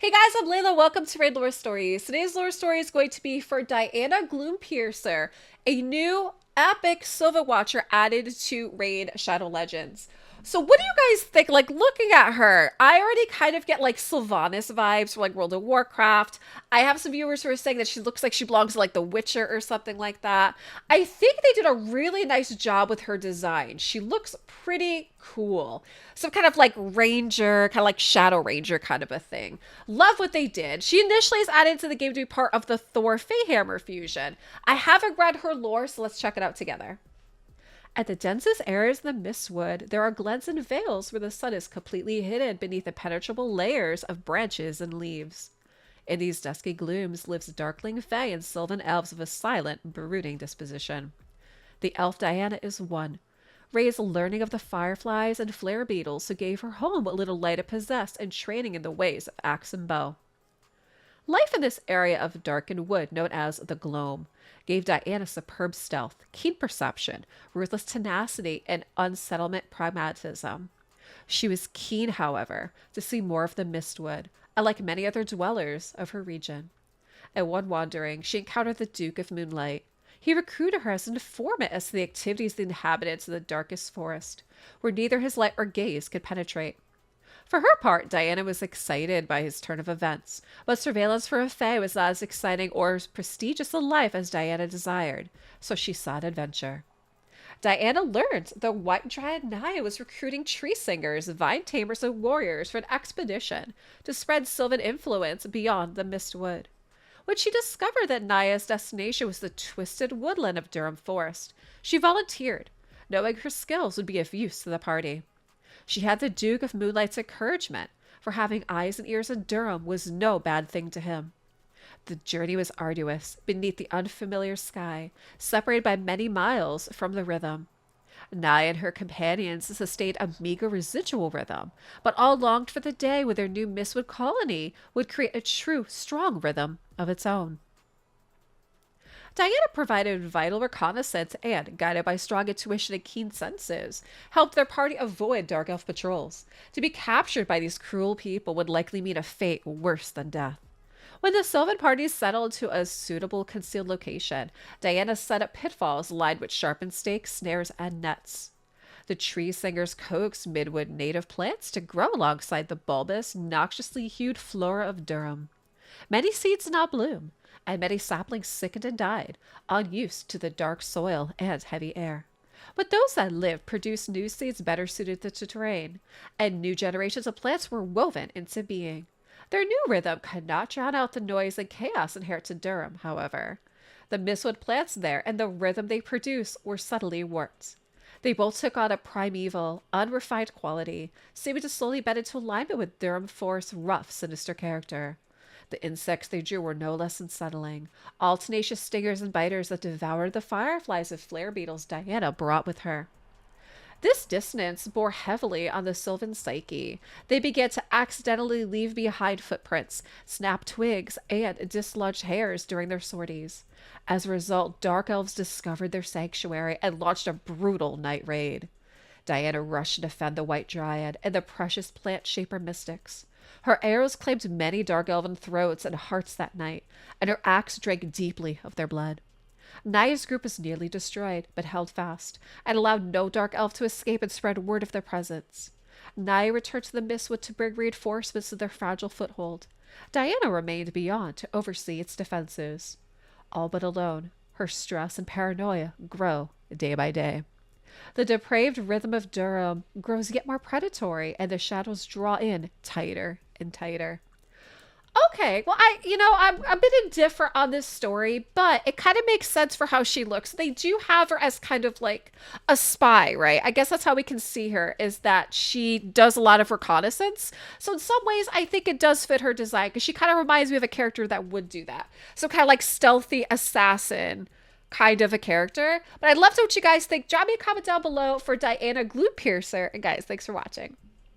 Hey guys, I'm Layla. Welcome to Raid Lore Stories. Today's lore story is going to be for Dyana Gloompiercer, a new epic Sylvan Watcher added to Raid Shadow Legends. So what do you guys think? Like, looking at her, I already kind of get like Sylvanas vibes from like World of Warcraft. I have some viewers who are saying that she looks like she belongs to like The Witcher or something like that. I think they did a really nice job with her design. She looks pretty cool. Some kind of like ranger, kind of like shadow ranger kind of a thing. Love what they did. She initially is added to the game to be part of the Thor Feyhammer fusion. I haven't read her lore, so let's check it out together. At the densest areas of the Mistwood, there are glens and vales where the sun is completely hidden beneath impenetrable layers of branches and leaves. In these dusky glooms lives darkling fae and sylvan elves of a silent, brooding disposition. The elf Diana is one, raised learning of the fireflies and flare beetles who gave her home what little light it possessed and training in the ways of axe and bow. Life in this area of darkened wood, known as the Gloam, gave Diana superb stealth, keen perception, ruthless tenacity, and unsettlement pragmatism. She was keen, however, to see more of the Mistwood, unlike many other dwellers of her region. At one wandering, she encountered the Duke of Moonlight. He recruited her as an informant as to the activities of the inhabitants of the darkest forest, where neither his light or gaze could penetrate. For her part, Diana was excited by his turn of events, but surveillance for a fae was not as exciting or as prestigious a life as Diana desired, so she sought adventure. Diana learned the White Dryad Naya was recruiting tree singers, vine tamers, and warriors for an expedition to spread sylvan influence beyond the Mistwood. When she discovered that Naya's destination was the twisted woodland of Durham Forest, she volunteered, knowing her skills would be of use to the party. She had the Duke of Moonlight's encouragement, for having eyes and ears in Durham was no bad thing to him. The journey was arduous, beneath the unfamiliar sky, separated by many miles from the rhythm. Naya and her companions sustained a meager residual rhythm, but all longed for the day when their new Mistwood colony would create a true, strong rhythm of its own. Diana provided vital reconnaissance and, guided by strong intuition and keen senses, helped their party avoid Dark Elf patrols. To be captured by these cruel people would likely mean a fate worse than death. When the Sylvan parties settled to a suitable concealed location, Diana set up pitfalls lined with sharpened stakes, snares, and nets. The tree singers coaxed midwood native plants to grow alongside the bulbous, noxiously hued flora of Durham. Many seeds did not bloom, and many saplings sickened and died, unused to the dark soil and heavy air. But those that lived produced new seeds better suited to the terrain, and new generations of plants were woven into being. Their new rhythm could not drown out the noise and chaos inherent to Durham, however. The Mistwood plants there and the rhythm they produced were subtly warped. They both took on a primeval, unrefined quality, seeming to slowly bend into alignment with Durham Forest's rough, sinister character. The insects they drew were no less unsettling, all tenacious stingers and biters that devoured the fireflies and flare beetles Diana brought with her. This dissonance bore heavily on the sylvan psyche. They began to accidentally leave behind footprints, snap twigs, and dislodged hairs during their sorties. As a result, dark elves discovered their sanctuary and launched a brutal night raid. Diana rushed to defend the White Dryad and the precious plant shaper mystics. Her arrows claimed many dark elven throats and hearts that night, and her axe drank deeply of their blood. Naya's group was nearly destroyed, but held fast, and allowed no dark elf to escape and spread word of their presence. Naya returned to the Mistwood to bring reinforcements to their fragile foothold. Diana remained beyond to oversee its defenses. All but alone, her stress and paranoia grow day by day. The depraved rhythm of Durham grows yet more predatory, and the shadows draw in tighter and tighter. Okay, well, I'm a bit indifferent on this story, but it kind of makes sense for how she looks. They do have her as kind of like a spy, right? I guess that's how we can see her, is that she does a lot of reconnaissance. So in some ways, I think it does fit her design, because she kind of reminds me of a character that would do that. So kind of like stealthy assassin kind of a character. But I'd love to know what you guys think. Drop me a comment down below for Dyana Gloompiercer. And guys, thanks for watching.